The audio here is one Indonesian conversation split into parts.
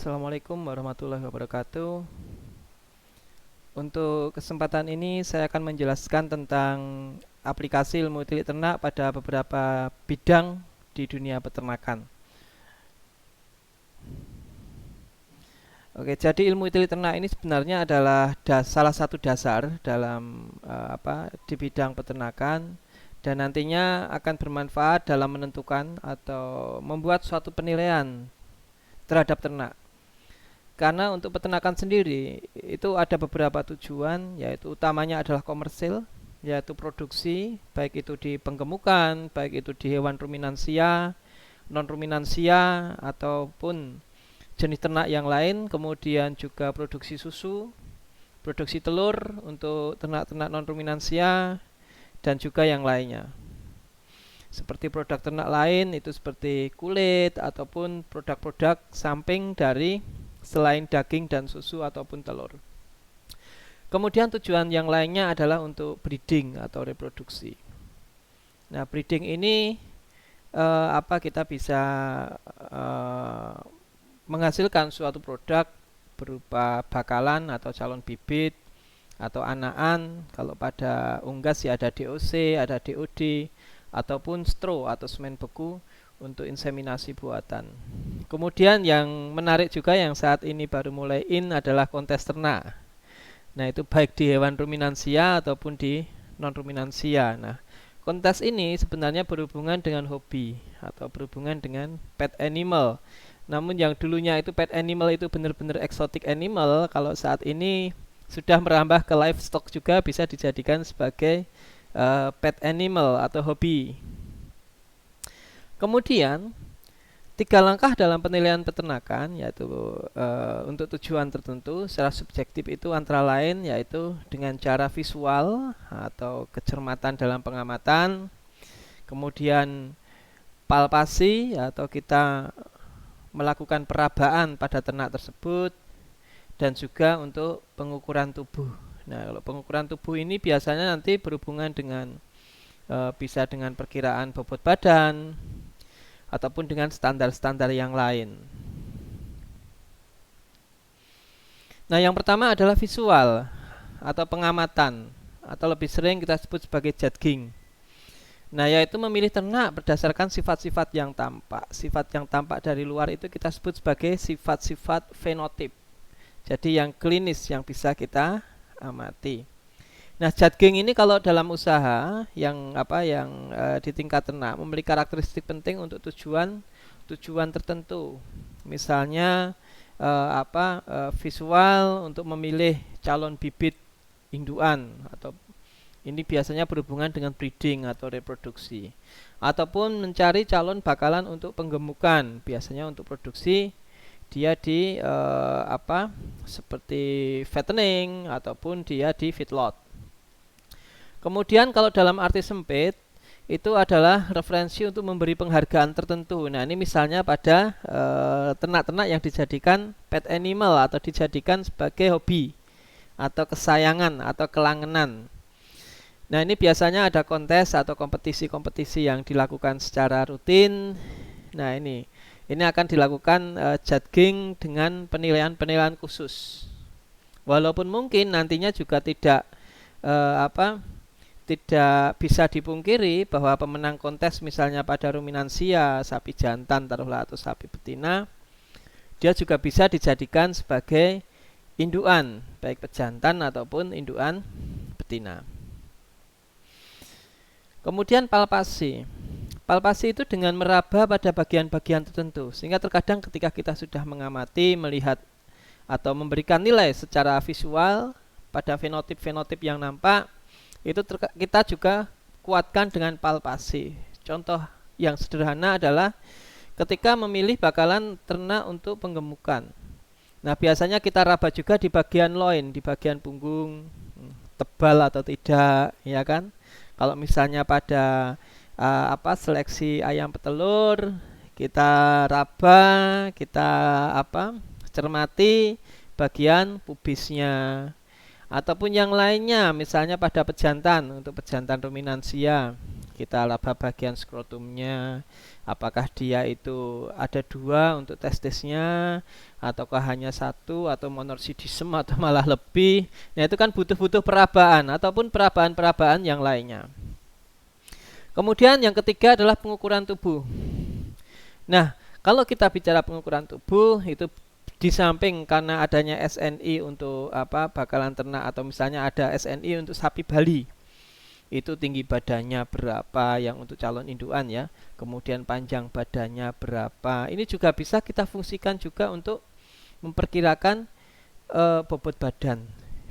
Assalamualaikum warahmatullahi wabarakatuh. Untuk kesempatan ini saya akan menjelaskan tentang aplikasi ilmu utilik ternak pada beberapa bidang di dunia peternakan. Oke, jadi ilmu utilik ternak ini sebenarnya adalah salah satu dasar dalam di bidang peternakan dan nantinya akan bermanfaat dalam menentukan atau membuat suatu penilaian terhadap ternak. Karena untuk peternakan sendiri itu ada beberapa tujuan, yaitu utamanya adalah komersil, yaitu produksi, baik itu di penggemukan, baik itu di hewan ruminansia, non ruminansia ataupun jenis ternak yang lain, kemudian juga produksi susu, produksi telur untuk ternak-ternak non ruminansia dan juga yang lainnya. Seperti produk ternak lain itu seperti kulit ataupun produk-produk samping dari selain daging dan susu ataupun telur. Kemudian tujuan yang lainnya adalah untuk breeding atau reproduksi. Nah, breeding ini kita bisa menghasilkan suatu produk berupa bakalan atau calon bibit atau anakan. Kalau pada unggas ya ada DOC, ada DOD ataupun straw atau semen beku untuk inseminasi buatan. Kemudian yang menarik juga yang saat ini baru mulai in adalah kontes ternak. Nah, itu baik di hewan ruminansia ataupun di non ruminansia. Nah, kontes ini sebenarnya berhubungan dengan hobi atau berhubungan dengan pet animal. Namun yang dulunya itu pet animal itu benar-benar exotic animal, kalau saat ini sudah merambah ke livestock juga bisa dijadikan sebagai pet animal atau hobi. Kemudian 3 langkah dalam penilaian peternakan, yaitu untuk tujuan tertentu secara subjektif itu antara lain yaitu dengan cara visual atau kecermatan dalam pengamatan, kemudian palpasi atau kita melakukan perabaan pada ternak tersebut, dan juga untuk pengukuran tubuh. Nah, kalau pengukuran tubuh ini biasanya nanti berhubungan dengan bisa dengan perkiraan bobot badan ataupun dengan standar-standar yang lain. Nah, yang pertama adalah visual atau pengamatan, atau lebih sering kita sebut sebagai judging. Nah, yaitu memilih ternak berdasarkan sifat-sifat yang tampak. Sifat yang tampak dari luar itu kita sebut sebagai sifat-sifat fenotip. Jadi yang klinis yang bisa kita amati. Nah, judging ini kalau dalam usaha yang di tingkat ternak memiliki karakteristik penting untuk tujuan tertentu. Misalnya visual untuk memilih calon bibit indukan, atau ini biasanya berhubungan dengan breeding atau reproduksi. Ataupun mencari calon bakalan untuk penggemukan, biasanya untuk produksi dia di seperti fattening ataupun dia di feedlot. Kemudian kalau dalam arti sempit itu adalah referensi untuk memberi penghargaan tertentu. Nah, ini misalnya pada ternak-ternak yang dijadikan pet animal atau dijadikan sebagai hobi atau kesayangan atau kelangenan. Nah, ini biasanya ada kontes atau kompetisi-kompetisi yang dilakukan secara rutin. Nah, ini akan dilakukan judging dengan penilaian-penilaian khusus. Walaupun mungkin nantinya juga tidak bisa dipungkiri bahwa pemenang kontes misalnya pada ruminansia, sapi jantan taruhlah atau sapi betina, dia juga bisa dijadikan sebagai indukan, baik pejantan ataupun indukan betina. Kemudian palpasi. Palpasi itu dengan meraba pada bagian-bagian tertentu, sehingga terkadang ketika kita sudah mengamati, melihat atau memberikan nilai secara visual pada fenotip-fenotip yang nampak, itu kita juga kuatkan dengan palpasi. Contoh yang sederhana adalah ketika memilih bakalan ternak untuk penggemukan. Nah, biasanya kita raba juga di bagian loin, di bagian punggung, tebal atau tidak, ya kan? Kalau misalnya pada seleksi ayam petelur, kita raba, kita cermati bagian pubisnya. Ataupun yang lainnya, misalnya pada pejantan, untuk pejantan ruminansia kita laba bagian skrotumnya, apakah dia itu ada dua untuk testisnya, ataukah hanya satu, atau monorsidism, atau malah lebih. Nah itu kan butuh perabaan ataupun perabaan-perabaan yang lainnya. Kemudian yang ketiga adalah pengukuran tubuh. Nah, kalau kita bicara pengukuran tubuh itu di samping karena adanya SNI untuk bakalan ternak, atau misalnya ada SNI untuk sapi Bali, itu tinggi badannya berapa yang untuk calon indukan ya, kemudian panjang badannya berapa, ini juga bisa kita fungsikan juga untuk memperkirakan bobot badan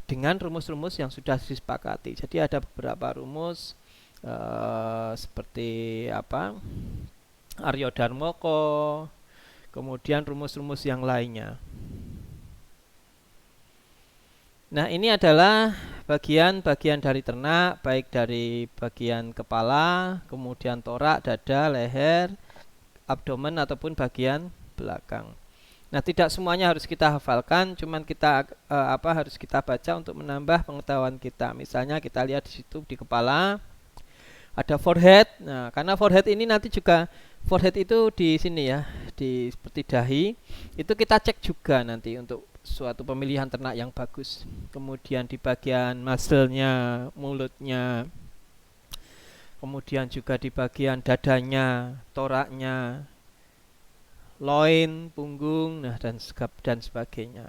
dengan rumus-rumus yang sudah disepakati. Jadi ada beberapa rumus seperti Aryo Darmoko, kemudian rumus-rumus yang lainnya. Nah ini adalah bagian-bagian dari ternak, baik dari bagian kepala, kemudian torak, dada, leher, abdomen, ataupun bagian belakang. Nah tidak semuanya harus kita hafalkan, cuman kita harus kita baca untuk menambah pengetahuan kita. Misalnya kita lihat di situ di kepala ada forehead. Nah karena forehead ini nanti juga forehead itu di sini ya, di seperti dahi, itu kita cek juga nanti untuk suatu pemilihan ternak yang bagus. Kemudian di bagian muscle-nya, mulutnya, kemudian juga di bagian dadanya, toraknya, loin, punggung, nah dan sebagainya.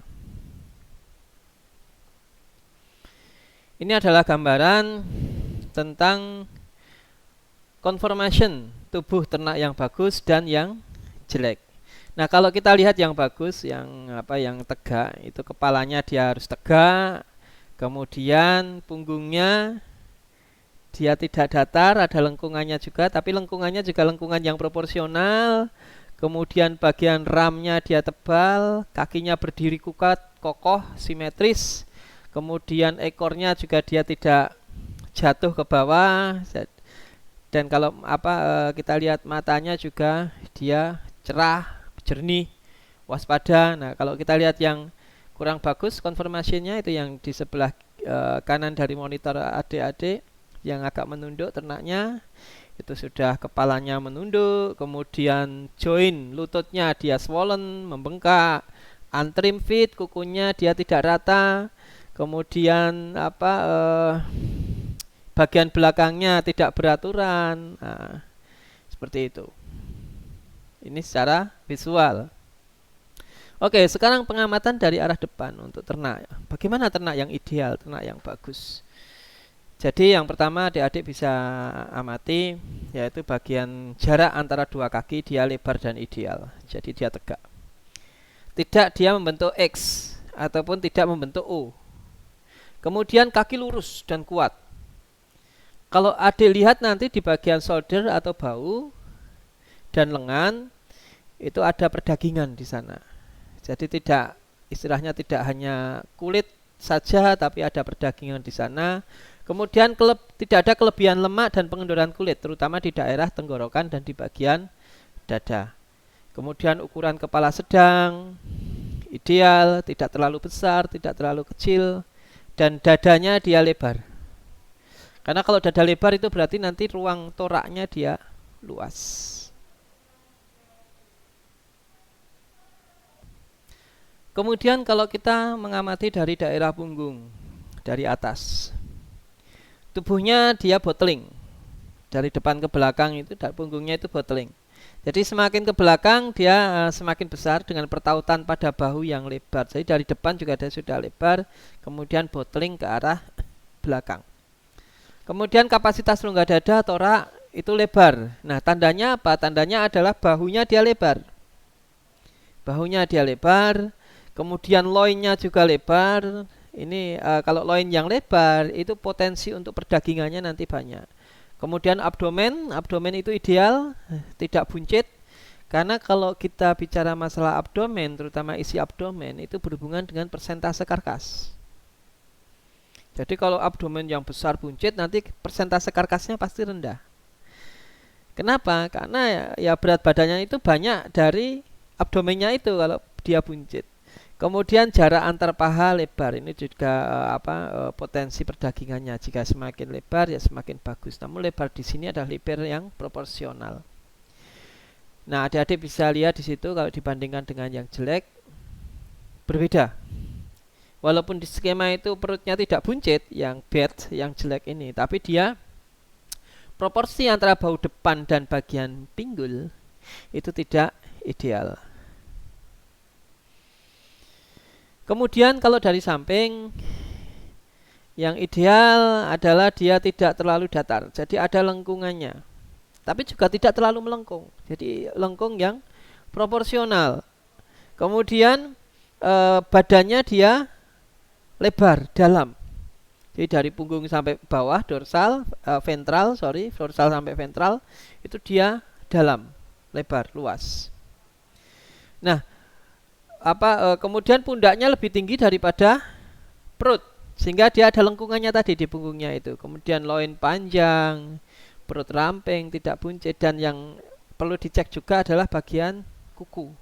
Ini adalah gambaran tentang conformation tubuh ternak yang bagus dan yang jelek. Nah, kalau kita lihat yang bagus, yang tegak, itu kepalanya dia harus tegak, kemudian punggungnya dia tidak datar, ada lengkungannya juga, tapi lengkungannya juga lengkungan yang proporsional. Kemudian bagian ramnya dia tebal, kakinya berdiri kuat, kokoh, simetris. Kemudian ekornya juga dia tidak jatuh ke bawah. Dan kalau kita lihat matanya juga dia cerah, jernih, waspada. Nah, kalau kita lihat yang kurang bagus konformasinya itu yang di sebelah kanan dari monitor adik-adik yang agak menunduk ternaknya, itu sudah kepalanya menunduk, kemudian joint lututnya dia swollen, membengkak, untrim fit, kukunya dia tidak rata, kemudian bagian belakangnya tidak beraturan. Nah, seperti itu. Ini secara visual. Oke, sekarang pengamatan dari arah depan untuk ternak. Bagaimana ternak yang ideal, ternak yang bagus? Jadi yang pertama adik-adik bisa amati, yaitu bagian jarak antara dua kaki dia lebar dan ideal. Jadi dia tegak. Tidak dia membentuk X ataupun tidak membentuk O. Kemudian kaki lurus dan kuat. Kalau adik lihat nanti di bagian shoulder atau bahu dan lengan itu ada perdagingan di sana. Jadi istilahnya tidak hanya kulit saja, tapi ada perdagingan di sana. Kemudian tidak ada kelebihan lemak dan pengendoran kulit, terutama di daerah tenggorokan dan di bagian dada. Kemudian ukuran kepala sedang, ideal, tidak terlalu besar, tidak terlalu kecil, dan dadanya dia lebar. Karena kalau dada lebar itu berarti nanti ruang toraknya dia luas. Kemudian kalau kita mengamati dari daerah punggung, dari atas, tubuhnya dia bottling. Dari depan ke belakang itu punggungnya itu bottling. Jadi semakin ke belakang dia semakin besar dengan pertautan pada bahu yang lebar. Jadi dari depan juga dia sudah lebar, kemudian bottling ke arah belakang. Kemudian kapasitas rongga dada torak itu lebar. Nah, tandanya apa? Tandanya adalah bahunya dia lebar. Bahunya dia lebar, kemudian loinnya juga lebar. Ini kalau loin yang lebar itu potensi untuk perdagingannya nanti banyak. Kemudian abdomen itu ideal, tidak buncit. Karena kalau kita bicara masalah abdomen, terutama isi abdomen itu berhubungan dengan persentase karkas. Jadi kalau abdomen yang besar buncit, nanti persentase karkasnya pasti rendah. Kenapa? Karena ya berat badannya itu banyak dari abdomennya itu kalau dia buncit. Kemudian jarak antar paha lebar, ini juga potensi perdagingannya. Jika semakin lebar ya semakin bagus. Namun lebar di sini adalah lebar yang proporsional. Nah, adik-adik bisa lihat di situ kalau dibandingkan dengan yang jelek berbeda. Walaupun di skema itu perutnya tidak buncit, yang bad, yang jelek ini, tapi dia proporsi antara bahu depan dan bagian pinggul itu tidak ideal. Kemudian kalau dari samping, yang ideal adalah dia tidak terlalu datar, jadi ada lengkungannya, tapi juga tidak terlalu melengkung, jadi lengkung yang proporsional. Kemudian badannya dia lebar, dalam, jadi dari punggung sampai bawah, dorsal sampai ventral itu dia dalam, lebar, luas. Nah, kemudian pundaknya lebih tinggi daripada perut, sehingga dia ada lengkungannya tadi di punggungnya itu. Kemudian loin panjang, perut ramping, tidak buncit, dan yang perlu dicek juga adalah bagian kuku.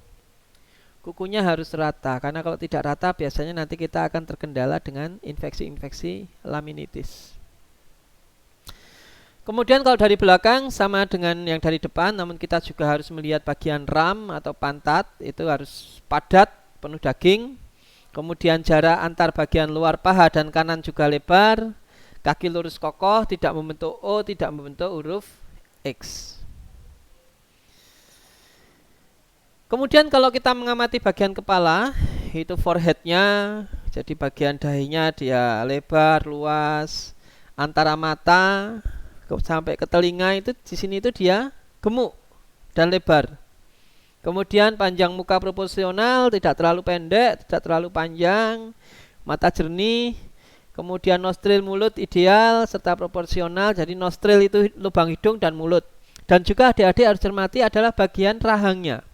Kukunya harus rata, karena kalau tidak rata biasanya nanti kita akan terkendala dengan infeksi-infeksi laminitis. Kemudian kalau dari belakang sama dengan yang dari depan, namun kita juga harus melihat bagian ram atau pantat, itu harus padat, penuh daging. Kemudian jarak antar bagian luar paha dan kanan juga lebar. Kaki lurus kokoh, tidak membentuk O, tidak membentuk huruf X. Kemudian kalau kita mengamati bagian kepala, itu foreheadnya, jadi bagian dahinya dia lebar, luas. Antara mata sampai ke telinga itu di sini itu dia gemuk dan lebar. Kemudian panjang muka proporsional, tidak terlalu pendek, tidak terlalu panjang, mata jernih. Kemudian nostril mulut ideal serta proporsional, jadi nostril itu lubang hidung dan mulut. Dan juga adik-adik harus cermati adalah bagian rahangnya.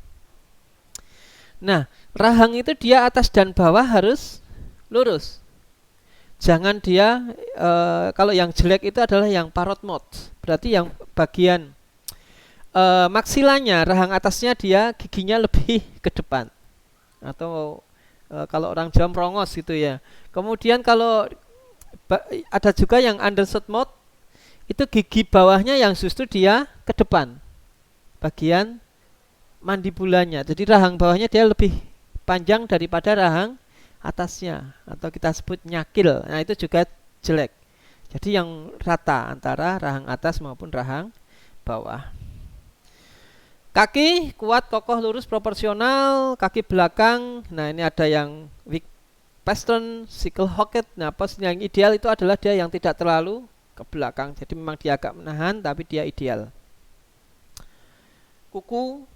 Nah, rahang itu dia atas dan bawah harus lurus. Jangan dia, kalau yang jelek itu adalah yang parrot mouth, berarti yang bagian maksilanya, rahang atasnya dia giginya lebih ke depan, atau kalau orang Jawa merongos gitu ya. Kemudian kalau ada juga yang undershot mouth, itu gigi bawahnya yang justru dia ke depan, bagian mandibulanya. Jadi rahang bawahnya dia lebih panjang daripada rahang atasnya, atau kita sebut nyakil. Nah, itu juga jelek. Jadi yang rata antara rahang atas maupun rahang bawah. Kaki kuat, kokoh, lurus, proporsional. Kaki belakang, nah ini ada yang weak pastern, sickle hocket. Nah, posisi yang ideal itu adalah dia yang tidak terlalu ke belakang. Jadi memang dia agak menahan, tapi dia ideal. Kuku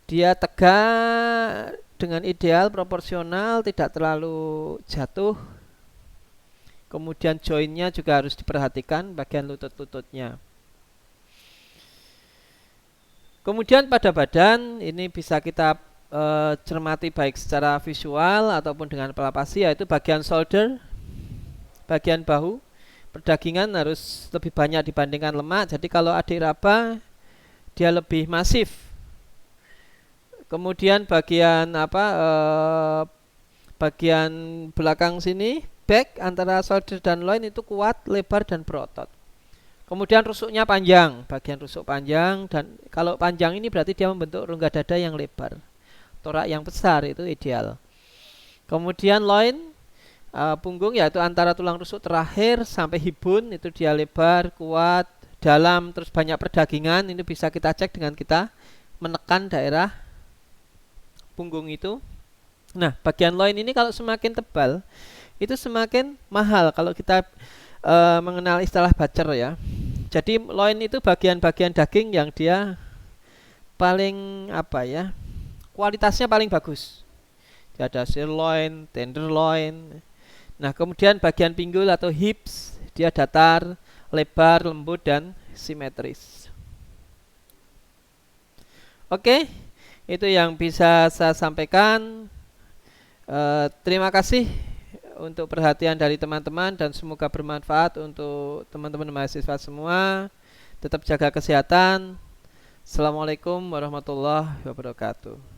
dia tegak dengan ideal, proporsional, tidak terlalu jatuh. Kemudian joinnya juga harus diperhatikan, bagian lutut-lututnya. Kemudian pada badan, ini bisa kita cermati baik secara visual ataupun dengan palpasi, yaitu bagian shoulder, bagian bahu. Perdagingan harus lebih banyak dibandingkan lemak. Jadi kalau adik raba, dia lebih masif. Kemudian bagian bagian belakang sini, back antara shoulder dan loin itu kuat, lebar dan berotot. Kemudian rusuknya panjang, bagian rusuk panjang, dan kalau panjang ini berarti dia membentuk rongga dada yang lebar. Torak yang besar itu ideal. Kemudian loin, punggung yaitu antara tulang rusuk terakhir sampai hibun itu dia lebar, kuat, dalam, terus banyak perdagingan. Ini bisa kita cek dengan kita menekan daerah punggung itu. Nah, bagian loin ini kalau semakin tebal itu semakin mahal kalau kita mengenal istilah bacer ya. Jadi loin itu bagian-bagian daging yang dia paling kualitasnya paling bagus. Dia ada sirloin, tenderloin. Nah, kemudian bagian pinggul atau hips dia datar, lebar, lembut dan simetris. Oke. Itu yang bisa saya sampaikan. Terima kasih untuk perhatian dari teman-teman dan semoga bermanfaat untuk teman-teman mahasiswa semua. Tetap jaga kesehatan. Assalamualaikum warahmatullahi wabarakatuh.